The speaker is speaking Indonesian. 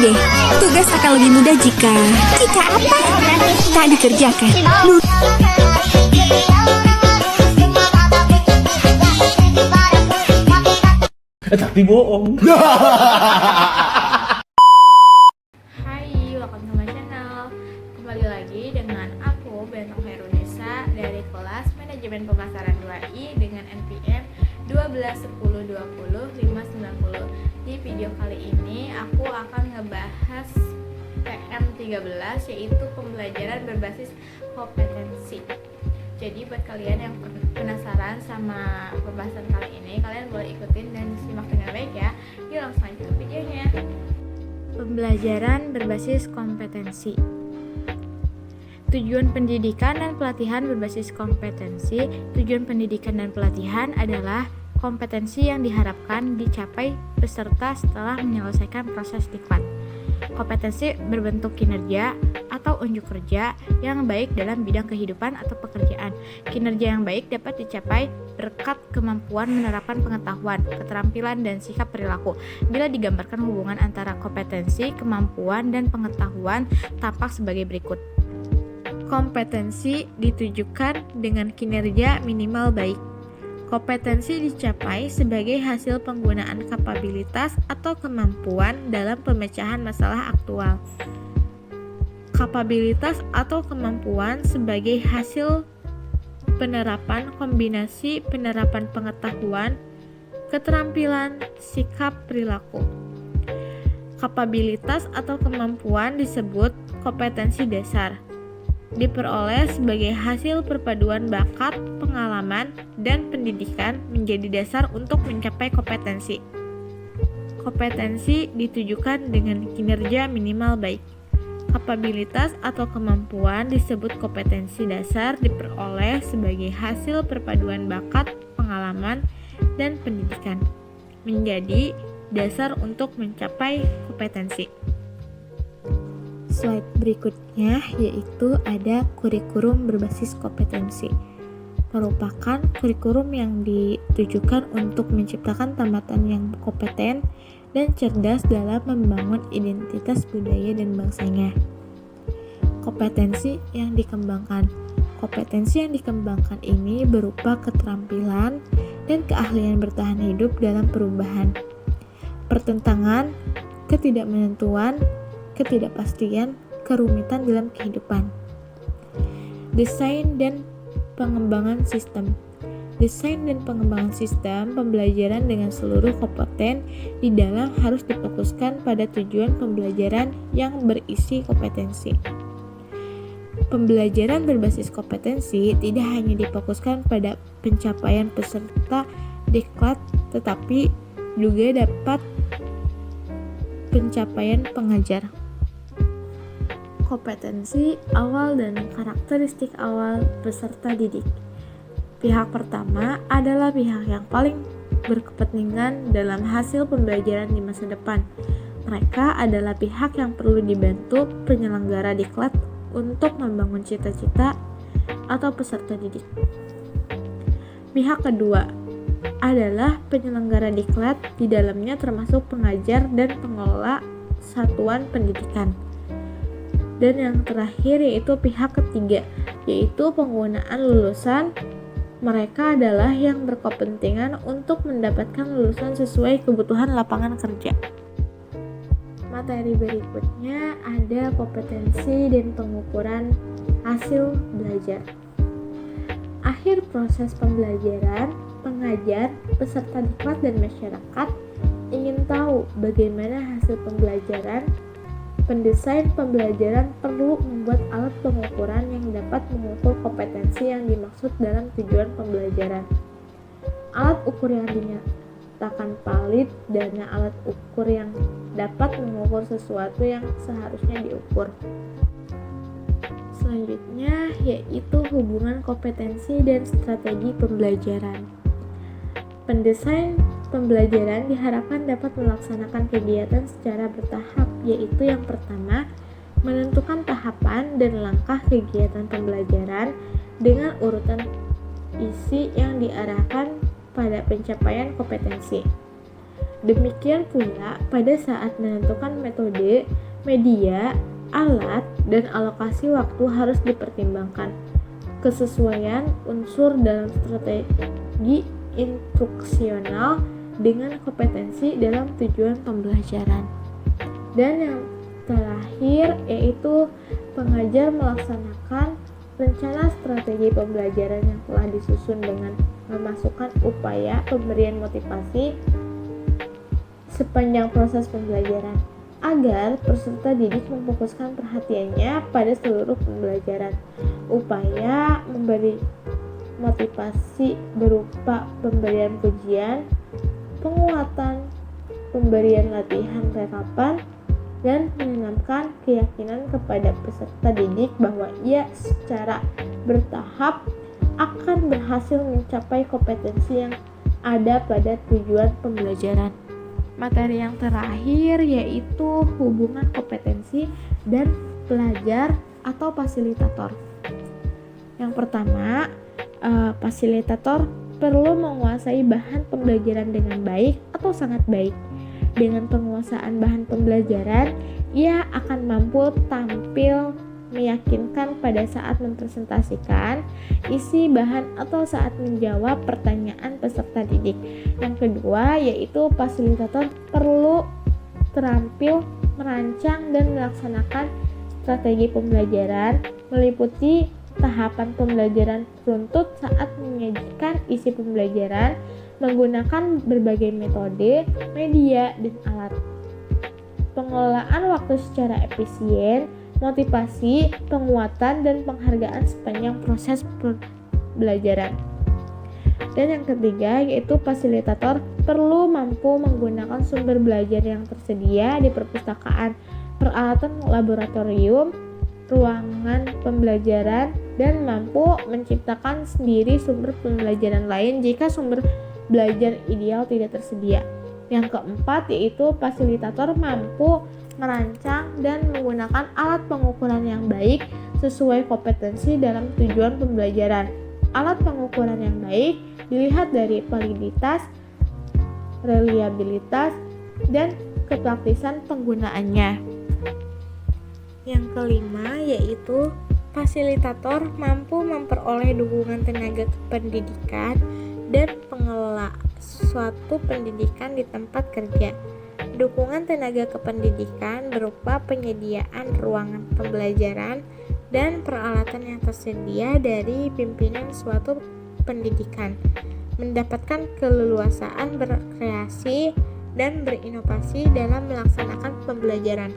deh, tugas akan lebih mudah jika apa? Tak dikerjakan. Tapi bohong. Hai, welcome to my channel. Kembali lagi dengan aku, Bentong Herunisa dari kelas Manajemen Pemasaran 2I dengan NPM 121020590. Di video kali ini aku akan ngebahas PM13, yaitu pembelajaran berbasis kompetensi. Jadi buat kalian yang penasaran sama pembahasan kali ini, kalian boleh ikutin dan simak dengan baik ya. Yuk langsung aja ke videonya. Pembelajaran berbasis kompetensi. Tujuan pendidikan dan pelatihan berbasis kompetensi. Tujuan pendidikan dan pelatihan adalah kompetensi yang diharapkan dicapai peserta setelah menyelesaikan proses diklat. Kompetensi berbentuk kinerja atau unjuk kerja yang baik dalam bidang kehidupan atau pekerjaan. Kinerja yang baik dapat dicapai berkat kemampuan menerapkan pengetahuan, keterampilan, dan sikap perilaku. Bila digambarkan hubungan antara kompetensi, kemampuan, dan pengetahuan tampak sebagai berikut. Kompetensi ditujukan dengan kinerja minimal baik. Kompetensi dicapai sebagai hasil penggunaan kapabilitas atau kemampuan dalam pemecahan masalah aktual. Kapabilitas atau kemampuan sebagai hasil penerapan kombinasi penerapan pengetahuan, keterampilan, sikap perilaku. Kapabilitas atau kemampuan disebut kompetensi dasar. Diperoleh sebagai hasil perpaduan bakat, pengalaman, dan pendidikan menjadi dasar untuk mencapai kompetensi. Kompetensi ditujukan dengan kinerja minimal baik. Kapabilitas atau kemampuan disebut kompetensi dasar, diperoleh sebagai hasil perpaduan bakat, pengalaman, dan pendidikan menjadi dasar untuk mencapai kompetensi. Slide berikutnya yaitu ada kurikulum berbasis kompetensi. Merupakan kurikulum yang ditujukan untuk menciptakan tamatan yang kompeten dan cerdas dalam membangun identitas budaya dan bangsanya. Kompetensi yang dikembangkan. Kompetensi yang dikembangkan ini berupa keterampilan dan keahlian bertahan hidup dalam perubahan, pertentangan, ketidakmenentuan, ketidakpastian, kerumitan dalam kehidupan. Desain dan pengembangan sistem. Desain dan pengembangan sistem pembelajaran dengan seluruh komponen di dalam harus difokuskan pada tujuan pembelajaran yang berisi kompetensi. Pembelajaran berbasis kompetensi tidak hanya difokuskan pada pencapaian peserta diklat, tetapi juga dapat pencapaian pengajar. Kompetensi awal dan karakteristik awal peserta didik. Pihak pertama adalah pihak yang paling berkepentingan dalam hasil pembelajaran di masa depan. Mereka adalah pihak yang perlu dibantu penyelenggara diklat untuk membangun cita-cita atau peserta didik. Pihak kedua adalah penyelenggara diklat, di dalamnya termasuk pengajar dan pengelola satuan pendidikan. Dan yang terakhir yaitu pihak ketiga, yaitu penggunaan lulusan. Mereka adalah yang berkepentingan untuk mendapatkan lulusan sesuai kebutuhan lapangan kerja. Materi berikutnya ada kompetensi dan pengukuran hasil belajar. Akhir proses pembelajaran, pengajar, peserta diklat, dan masyarakat ingin tahu bagaimana hasil pembelajaran. Pendesain pembelajaran perlu membuat alat pengukuran yang dapat mengukur kompetensi yang dimaksud dalam tujuan pembelajaran. Alat ukur yang dinyatakan valid dan alat ukur yang dapat mengukur sesuatu yang seharusnya diukur. Selanjutnya yaitu hubungan kompetensi dan strategi pembelajaran. Pendesain pembelajaran diharapkan dapat melaksanakan kegiatan secara bertahap, yaitu yang pertama, menentukan tahapan dan langkah kegiatan pembelajaran dengan urutan isi yang diarahkan pada pencapaian kompetensi. Demikian pula pada saat menentukan metode, media, alat, dan alokasi waktu harus dipertimbangkan kesesuaian unsur dalam strategi instruksional dengan kompetensi dalam tujuan pembelajaran. Dan yang terakhir yaitu pengajar melaksanakan rencana strategi pembelajaran yang telah disusun dengan memasukkan upaya pemberian motivasi sepanjang proses pembelajaran agar peserta didik memfokuskan perhatiannya pada seluruh pembelajaran. Upaya memberi motivasi berupa pemberian pujian, penguatan, pemberian latihan rekapan, dan menanamkan keyakinan kepada peserta didik bahwa ia secara bertahap akan berhasil mencapai kompetensi yang ada pada tujuan pembelajaran. Materi yang terakhir yaitu hubungan kompetensi dan pelajar atau fasilitator. Yang pertama, fasilitator perlu menguasai bahan pembelajaran dengan baik atau sangat baik. Dengan penguasaan bahan pembelajaran, ia akan mampu tampil meyakinkan pada saat mempresentasikan isi bahan atau saat menjawab pertanyaan peserta didik. Yang kedua yaitu fasilitator perlu terampil merancang dan melaksanakan strategi pembelajaran meliputi tahapan pembelajaran runtut saat menyajikan isi pembelajaran menggunakan berbagai metode, media, dan alat. Pengelolaan waktu secara efisien, motivasi, penguatan, dan penghargaan sepanjang proses pembelajaran. Dan yang ketiga yaitu fasilitator perlu mampu menggunakan sumber belajar yang tersedia di perpustakaan, peralatan laboratorium, ruangan pembelajaran, dan mampu menciptakan sendiri sumber pembelajaran lain jika sumber belajar ideal tidak tersedia. Yang keempat yaitu fasilitator mampu merancang dan menggunakan alat pengukuran yang baik sesuai kompetensi dalam tujuan pembelajaran. Alat pengukuran yang baik dilihat dari validitas, reliabilitas, dan kepraktisan penggunaannya. Yang kelima yaitu fasilitator mampu memperoleh dukungan tenaga kependidikan dan pengelola suatu pendidikan di tempat kerja. Dukungan tenaga kependidikan berupa penyediaan ruangan pembelajaran dan peralatan yang tersedia dari pimpinan suatu pendidikan, mendapatkan keleluasaan berkreasi dan berinovasi dalam melaksanakan pembelajaran.